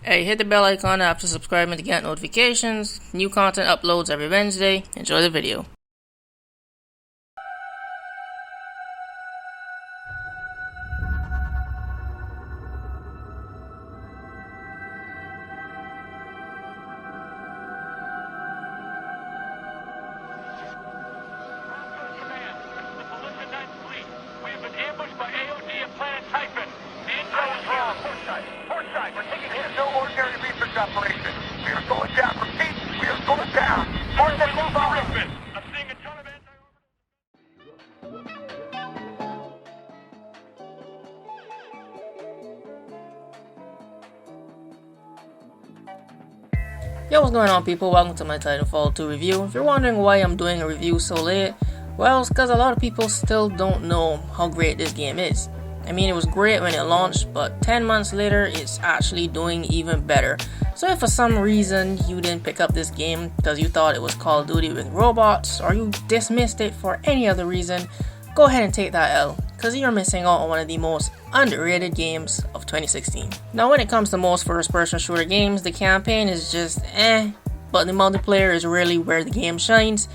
Hey, hit the bell icon after subscribing to get notifications. New content uploads every Wednesday. Enjoy the video. Operation. We are going down. Repeat, we are going down. More than I'm seeing a ton of Yo, what's going on, people? Welcome to my Titanfall 2 review. If you're wondering why I'm doing a review so late, well, it's because a lot of people still don't know how great this game is. I mean, it was great when it launched, but 10 months later, it's actually doing even better. So if for some reason you didn't pick up this game because you thought it was Call of Duty with robots, or you dismissed it for any other reason, go ahead and take that L, because you're missing out on one of the most underrated games of 2016. Now, when it comes to most first-person shooter games, the campaign is just but the multiplayer is really where the game shines.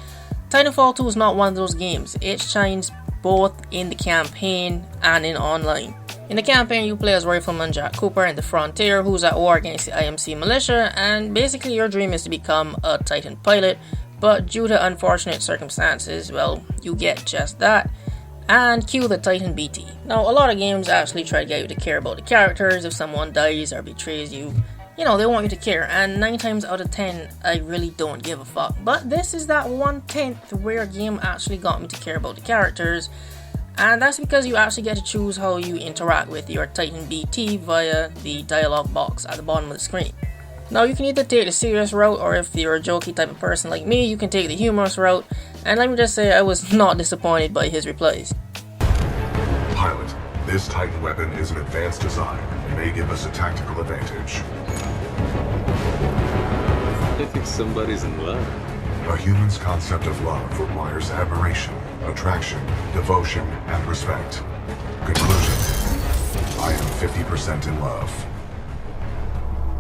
Titanfall 2 is not one of those games. It shines both in the campaign and in online. In the campaign, you play as Rifleman Jack Cooper in the Frontier, who's at war against the IMC militia, and basically your dream is to become a Titan pilot, but due to unfortunate circumstances, well, you get just that, and cue the Titan BT. Now, a lot of games actually try to get you to care about the characters. If someone dies or betrays you, they want you to care, and 9 times out of 10, I really don't give a fuck. But this is that 1/10 where a game actually got me to care about the characters, and that's because you actually get to choose how you interact with your Titan BT via the dialogue box at the bottom of the screen. Now, you can either take the serious route, or if you're a jokey type of person like me, you can take the humorous route, and let me just say I was not disappointed by his replies. Pilot, this Titan weapon is an advanced design and may give us a tactical advantage. I think somebody's in love. A human's concept of love requires admiration, attraction, devotion, and respect. Conclusion: I am 50% in love.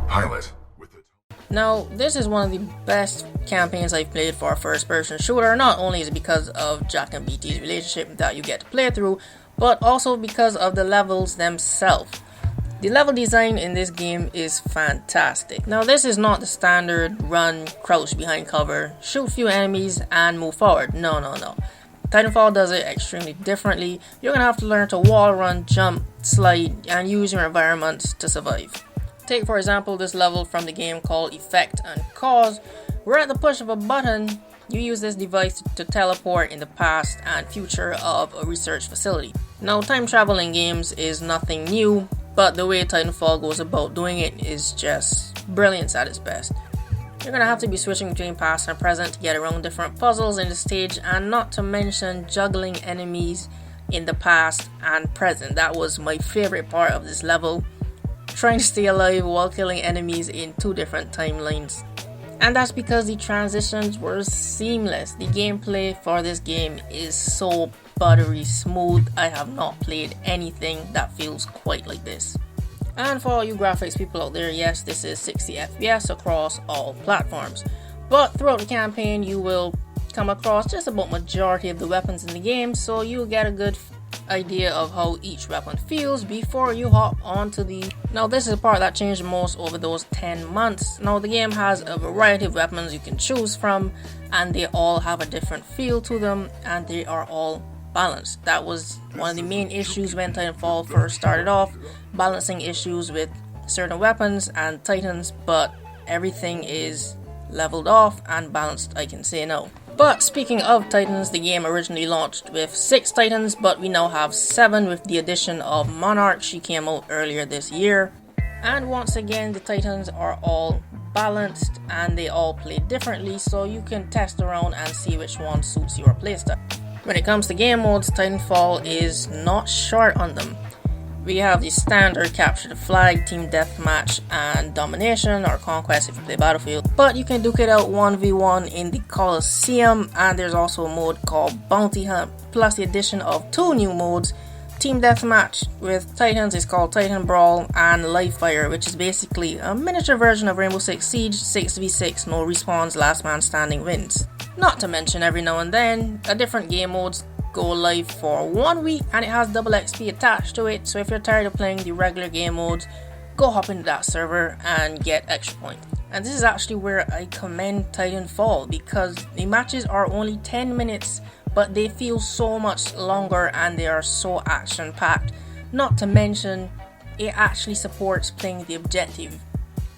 Pilot. Now, this is one of the best campaigns I've played for a first-person shooter. Not only is it because of Jack and BT's relationship that you get to play through, but also because of the levels themselves. The level design in this game is fantastic. Now, this is not the standard run, crouch behind cover, shoot few enemies, and move forward. No. Titanfall does it extremely differently. You're gonna have to learn to wall run, jump, slide, and use your environments to survive. Take, for example, this level from the game called Effect and Cause, where at the push of a button, you use this device to teleport in the past and future of a research facility. Now, time travel in games is nothing new, but the way Titanfall goes about doing it is just brilliance at its best. You're gonna have to be switching between past and present to get around different puzzles in the stage, and not to mention juggling enemies in the past and present. That was my favorite part of this level, trying to stay alive while killing enemies in 2 different timelines. And that's because the transitions were seamless. The gameplay for this game is so buttery smooth. I have not played anything that feels quite like this. And for all you graphics people out there, yes, this is 60 FPS across all platforms. But throughout the campaign, you will come across just about majority of the weapons in the game, so you'll get a good idea of how each weapon feels before you hop onto the... Now, this is the part that changed the most over those 10 months. Now, the game has a variety of weapons you can choose from, and they all have a different feel to them, and they are all balanced. That was one of the main issues when Titanfall first started off, balancing issues with certain weapons and Titans, but everything is leveled off and balanced, I can say now. But speaking of Titans, the game originally launched with 6 Titans, but we now have 7 with the addition of Monarch. She came out earlier this year. And once again, the Titans are all balanced and they all play differently, so you can test around and see which one suits your playstyle. When it comes to game modes, Titanfall is not short on them. We have the standard capture the flag, team deathmatch, and domination or conquest if you play Battlefield. But you can duke it out 1v1 in the Coliseum, and there's also a mode called Bounty Hunt, plus the addition of 2 new modes, team deathmatch with Titans is called Titan Brawl and Live Fire, which is basically a miniature version of Rainbow Six Siege 6v6, no respawns, last man standing wins. Not to mention every now and then, a different game modes go live for 1 week and it has double XP attached to it, so if you're tired of playing the regular game modes, go hop into that server and get extra points. And this is actually where I commend Titanfall, because the matches are only 10 minutes but they feel so much longer and they are so action packed. Not to mention, it actually supports playing the objective.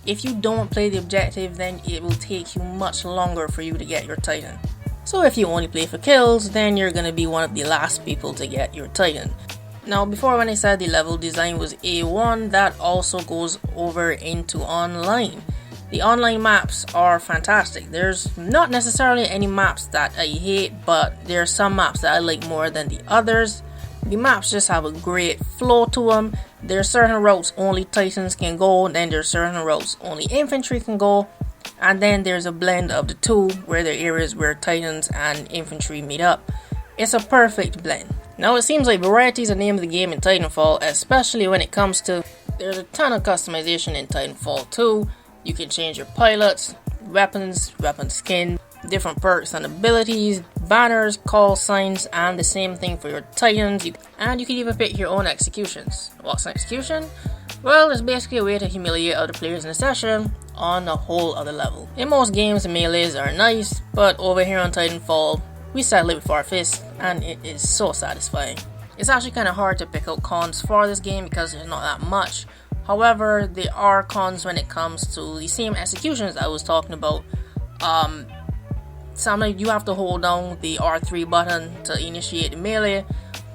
If you don't play the objective, then it will take you much longer for you to get your Titan. So if you only play for kills, then you're gonna be one of the last people to get your Titan. Now before, when I said the level design was A1, that also goes over into online. The online maps are fantastic. There's not necessarily any maps that I hate, but there are some maps that I like more than the others. The maps just have a great flow to them. There are certain routes only Titans can go, then there are certain routes only infantry can go, and then there's a blend of the two where there are areas where Titans and infantry meet up. It's a perfect blend. Now it seems like variety is the name of the game in Titanfall, especially when it comes to, there's a ton of customization in Titanfall 2. You can change your pilots, weapons, weapon skin, different perks and abilities, banners, call signs, and the same thing for your Titans. And you can even pick your own executions. What's an execution? Well, it's basically a way to humiliate other players in a session on a whole other level. In most games, melees are nice, but over here on Titanfall, we settle it with our fists, and it is so satisfying. It's actually kind of hard to pick out cons for this game because there's not that much. However, there are cons when it comes to the same executions I was talking about. Sometimes you have to hold down the R3 button to initiate the melee,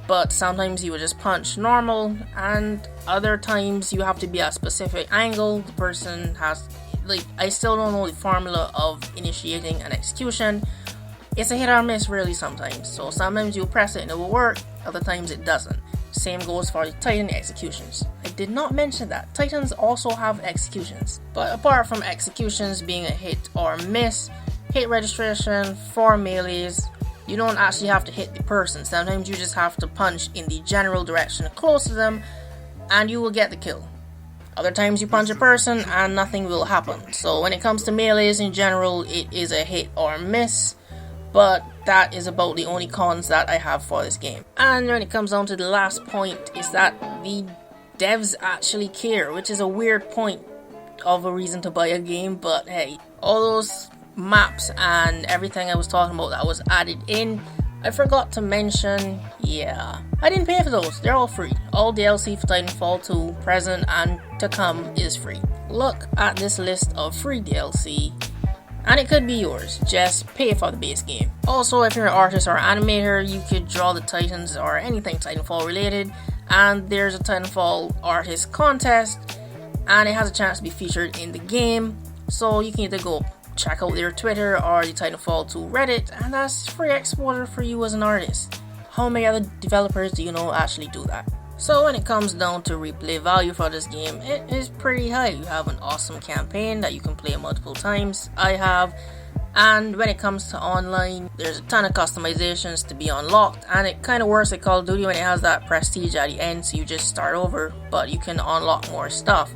but sometimes you will just punch normal, and other times you have to be at a specific angle. The person has, I still don't know the formula of initiating an execution. It's a hit or miss really sometimes, so sometimes you press it and it will work, other times it doesn't. Same goes for the Titan executions. I did not mention that Titans also have executions, but apart from executions being a hit or miss, hit registration for melees, you don't actually have to hit the person. Sometimes you just have to punch in the general direction close to them and you will get the kill. Other times you punch a person and nothing will happen. So when it comes to melees in general, it is a hit or miss. But that is about the only cons that I have for this game. And when it comes down to the last point, is that the devs actually care, which is a weird point of a reason to buy a game, but hey, all those maps and everything I was talking about that was added in, I forgot to mention, yeah, I didn't pay for those, they're all free. All DLC for Titanfall 2, present and to come, is free. Look at this list of free DLC, and it could be yours, just pay for the base game. Also, if you're an artist or animator, you could draw the Titans or anything Titanfall related, and there's a Titanfall artist contest, and it has a chance to be featured in the game, so you can either go check out their Twitter or the Titanfall 2 Reddit, and that's free exposure for you as an artist. How many other developers do you know actually do that? So when it comes down to replay value for this game, it is pretty high. You have an awesome campaign that you can play multiple times, I have, and when it comes to online, there's a ton of customizations to be unlocked, and it kind of works like Call of Duty when it has that prestige at the end, so you just start over, but you can unlock more stuff.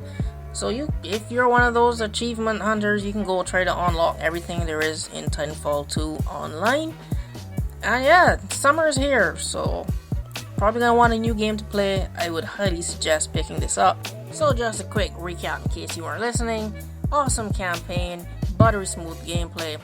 So if you're one of those achievement hunters, you can go try to unlock everything there is in Titanfall 2 online. And yeah, summer's here, so probably gonna want a new game to play. I would highly suggest picking this up. So just a quick recap in case you weren't listening. Awesome campaign, buttery smooth gameplay,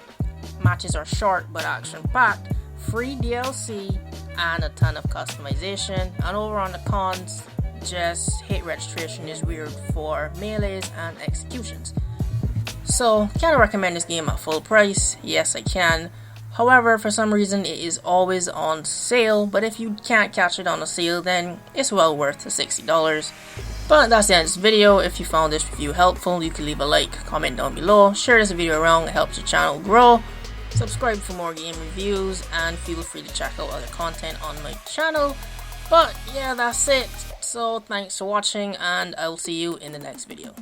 matches are short but action packed, free DLC, and a ton of customization. And over on the cons, just hit registration is weird for melees and executions. So can I recommend this game at full price? Yes, I can. However, for some reason it is always on sale, but if you can't catch it on a sale, then it's well worth the $60. But that's the end of this video. If you found this review helpful, you can leave a like, comment down below, share this video around, it helps the channel grow, subscribe for more game reviews, and feel free to check out other content on my channel. But yeah, that's it. So thanks for watching, and I will see you in the next video.